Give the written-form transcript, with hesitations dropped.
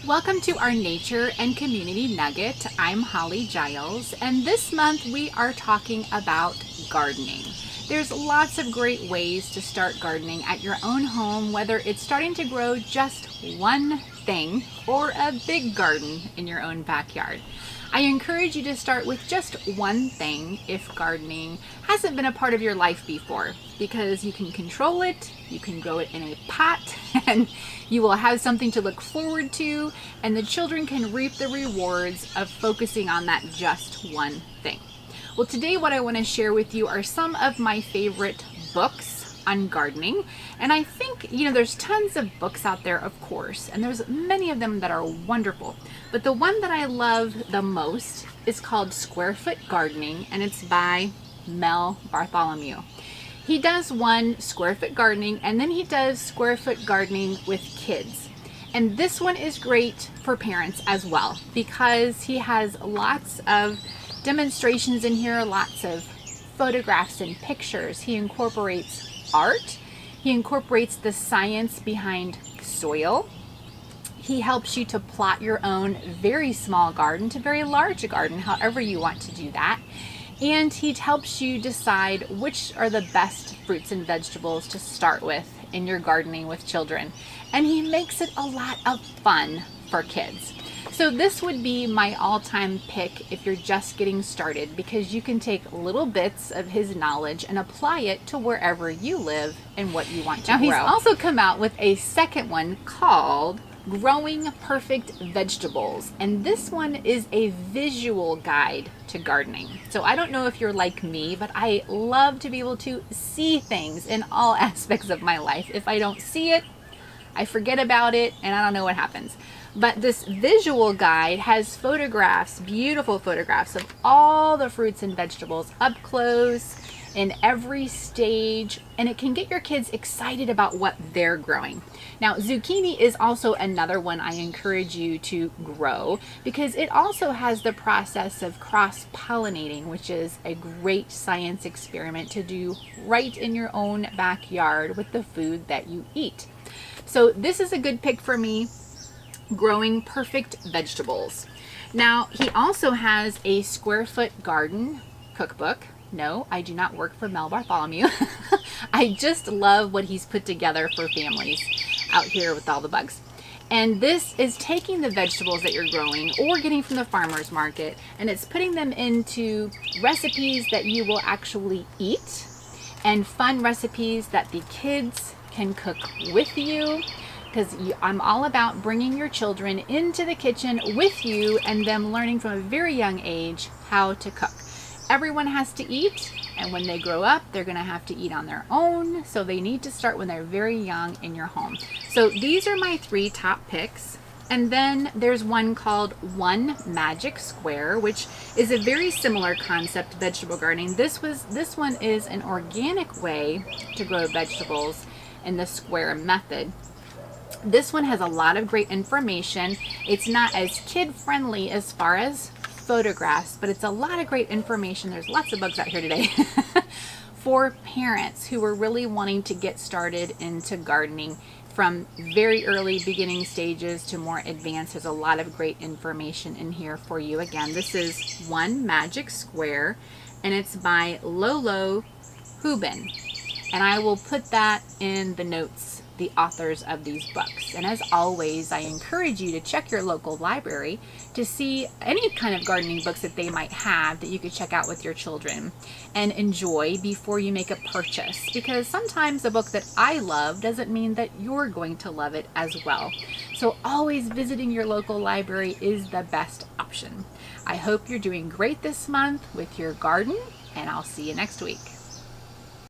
Welcome to our Nature and Community Nugget. I'm Holly Giles, and this month we are talking about gardening. There's lots of great ways to start gardening at your own home, whether it's starting to grow just one thing or a big garden in your own backyard. I encourage you to start with just one thing if gardening hasn't been a part of your life before, because you can control it, you can grow it in a pot, and you will have something to look forward to, and the children can reap the rewards of focusing on that just one thing. Well, today what I want to share with you are some of my favorite books on gardening. And I think, there's tons of books out there, of course, and there's many of them that are wonderful. But the one that I love the most is called Square Foot Gardening, and it's by Mel Bartholomew. He does one square foot gardening, and then he does square foot gardening with kids. And this one is great for parents as well, because he has lots of demonstrations in here, lots of photographs and pictures. He incorporates art. He incorporates the science behind soil. He helps you to plot your own very small garden to very large garden, however you want to do that. And he helps you decide which are the best fruits and vegetables to start with in your gardening with children. And he makes it a lot of fun for kids. So this would be my all-time pick if you're just getting started, because you can take little bits of his knowledge and apply it to wherever you live and what you want to grow. Now, he's also come out with a second one called Growing Perfect Vegetables, and this one is a visual guide to gardening. So I don't know if you're like me, but I love to be able to see things in all aspects of my life. If I don't see it, I forget about it and I don't know what happens. But this visual guide has photographs, beautiful photographs of all the fruits and vegetables up close in every stage, and it can get your kids excited about what they're growing. Now, zucchini is also another one I encourage you to grow, because it also has the process of cross-pollinating, which is a great science experiment to do right in your own backyard with the food that you eat. So this is a good pick for me, Growing Perfect Vegetables. Now, he also has a Square Foot Garden cookbook. No, I do not work for Mel Bartholomew. I just love what he's put together for families out here with all the bugs. And this is taking the vegetables that you're growing or getting from the farmer's market, and it's putting them into recipes that you will actually eat, and fun recipes that the kids can cook with you, because I'm all about bringing your children into the kitchen with you and them learning from a very young age how to cook. Everyone has to eat, and when they grow up, they're going to have to eat on their own, so they need to start when they're very young in your home. So these are my three top picks. And then there's one called One Magic Square, which is a very similar concept to vegetable gardening. This one is an organic way to grow vegetables in the square method. This one has a lot of great information. It's not as kid-friendly as far as photographs, but it's a lot of great information. There's lots of bugs out here today for parents who are really wanting to get started into gardening from very early beginning stages to more advanced. There's a lot of great information in here for you. Again, this is One Magic Square, and it's by Lolo Hubin, and I will put that in the notes, the authors of these books. And as always, I encourage you to check your local library to see any kind of gardening books that they might have that you could check out with your children and enjoy before you make a purchase, because sometimes a book that I love doesn't mean that you're going to love it as well. So always visiting your local library is the best option. I hope you're doing great this month with your garden, and I'll see you next week.